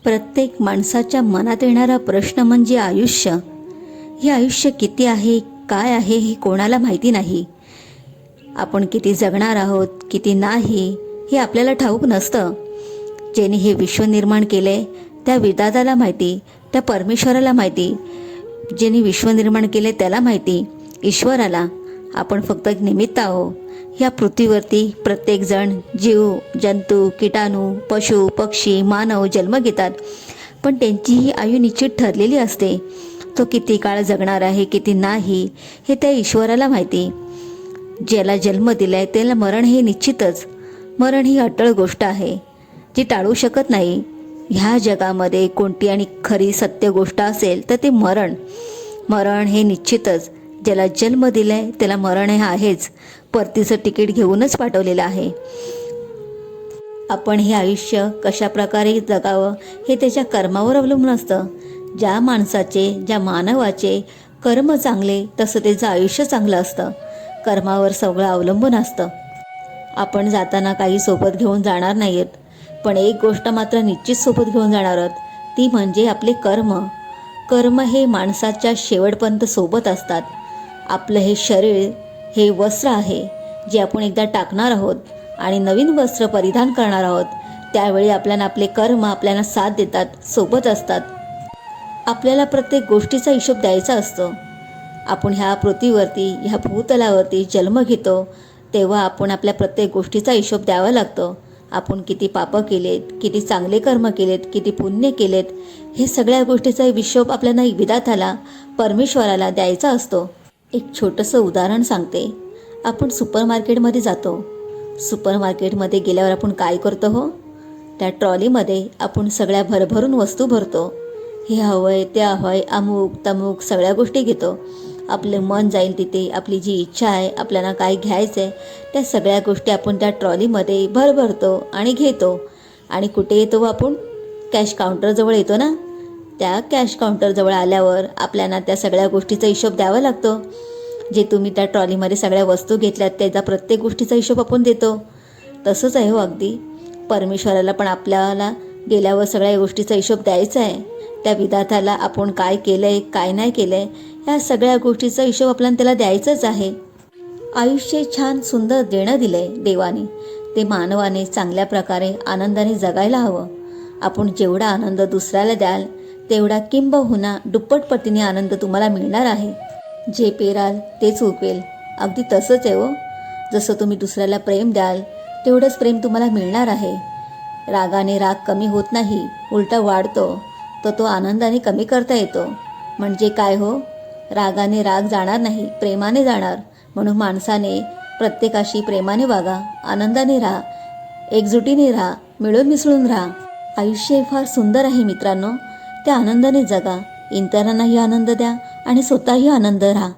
प्रत्येक माणसाच्या मनात येणारा प्रश्न म्हणजे आयुष्य. हे आयुष्य किती आहे, काय आहे हे कोणाला माहिती नाही. आपण किती जगणार आहोत, किती नाही हे आपल्याला ठाऊक नसतं. ज्याने हे विश्व निर्माण केले त्या विधात्याला माहिती, त्या परमेश्वराला माहिती. ज्याने विश्व निर्माण केले त्याला माहिती, ईश्वराला. आपण फक्त एक निमित्त आहो. या पृथ्वीवरती प्रत्येकजण जीव, जंतू, किटाणू, पशु, पक्षी, मानव जन्म घेतात, पण त्यांची ही आयु निश्चित ठरलेली असते. तो किती काळ जगणार आहे, किती नाही हे त्या ईश्वराला माहिती. ज्याला जन्म दिलाय त्याला मरण हे निश्चितच. मरण ही अटळ गोष्ट आहे जी टाळू शकत नाही. ह्या जगामध्ये कोणती आणि खरी सत्य गोष्ट असेल तर ते मरण. मरण हे निश्चितच. ज्याला जन्म दिलाय त्याला मरण हे आहेच. परतीचं तिकीट घेऊनच पाठवलेलं आहे. आपण हे आयुष्य कशा प्रकारे जगावं हे त्याच्या कर्मावर अवलंबून असतं. ज्या माणसाचे, ज्या मानवाचे कर्म चांगले तसं त्याचं आयुष्य चांगलं असतं. कर्मावर सगळं अवलंबून असतं. आपण जाताना काही सोबत घेऊन जाणार नाहीत, पण एक गोष्ट मात्र निश्चित सोबत घेऊन जाणार आहोत, ती म्हणजे आपले कर्म. कर्म हे माणसाच्या शेवटपर्यंत सोबत असतात. आपलं हे शरीर हे वस्त्र आहे जे आपण एकदा टाकणार आहोत आणि नवीन वस्त्र परिधान करणार आहोत. त्यावेळी आपल्याला आपले कर्म आपल्याला साथ देतात, सोबत असतात. आपल्याला प्रत्येक गोष्टीचा हिशोब द्यायचा असतो. आपण ह्या पृथ्वीवरती, ह्या भूतलावरती जन्म घेतो तेव्हा आपण आपल्या प्रत्येक गोष्टीचा हिशोब द्यावा लागतो. आपण किती पापं केलेत, किती चांगले कर्म केलेत, किती पुण्य केलेत, हे सगळ्या गोष्टीचा हिशोब आपल्याला विधात्याला, परमेश्वराला द्यायचा असतो. एक छोटंसं उदाहरण सांगते. आपण सुपरमार्केटमध्ये जातो. सुपरमार्केटमध्ये गेल्यावर आपण काय करतो हो? त्या ट्रॉलीमध्ये आपण सगळ्या भरभरून वस्तू भरतो. हे हवं आहे, ते हवं आहे, अमुक तमुक सगळ्या गोष्टी घेतो. आपलं मन जाईल तिथे, आपली जी इच्छा आहे, आपल्याला काय घ्यायचं आहे त्या सगळ्या गोष्टी आपण त्या ट्रॉलीमध्ये भरतो आणि घेतो. आणि कुठे येतो आपण? कॅश काउंटरजवळ येतो ना. त्या कॅश काउंटरजवळ आल्यावर आपल्याला त्या सगळ्या गोष्टीचा हिशोब द्यावा लागतो. जे तुम्ही त्या ट्रॉलीमध्ये सगळ्या वस्तू घेतल्यात त्याचा प्रत्येक गोष्टीचा हिशोब आपण देतो. तसंच आहे हो अगदी. परमेश्वराला पण आपल्याला गेल्यावर सगळ्या गोष्टीचा हिशोब द्यायचा आहे. त्या विधात्याला आपण काय केलं आहे, काय नाही केलं आहे ह्या सगळ्या गोष्टीचा हिशोब आपल्याला त्याला द्यायचंच आहे. आयुष्य छान सुंदर देणं दिलं आहे देवाने. ते मानवाने चांगल्या प्रकारे आनंदाने जगायला हवं. आपण जेवढा आनंद दुसऱ्याला द्याल तेवढा किंबहुना दुप्पट पटीने आनंद तुम्हाला मिळणार आहे. जे पेराल तेच उगवेल. अगदी तसंच आहे हो. जसं तुम्ही दुसऱ्याला प्रेम द्याल तेवढंच प्रेम तुम्हाला मिळणार आहे. रागाने राग कमी होत नाही, उलटा वाढतो. तर तो आनंदाने कमी करता येतो. म्हणजे काय हो? रागाने राग जाणार नाही, प्रेमाने जाणार. म्हणून माणसाने प्रत्येकाशी प्रेमाने वागा, आनंदाने राहा, एकजुटीने राहा, मिळून मिसळून राहा. आयुष्य फार सुंदर आहे मित्रांनो. त्या आनंदाने जगा, इतरांनाही आनंद द्या आणि स्वतःही आनंद राहा.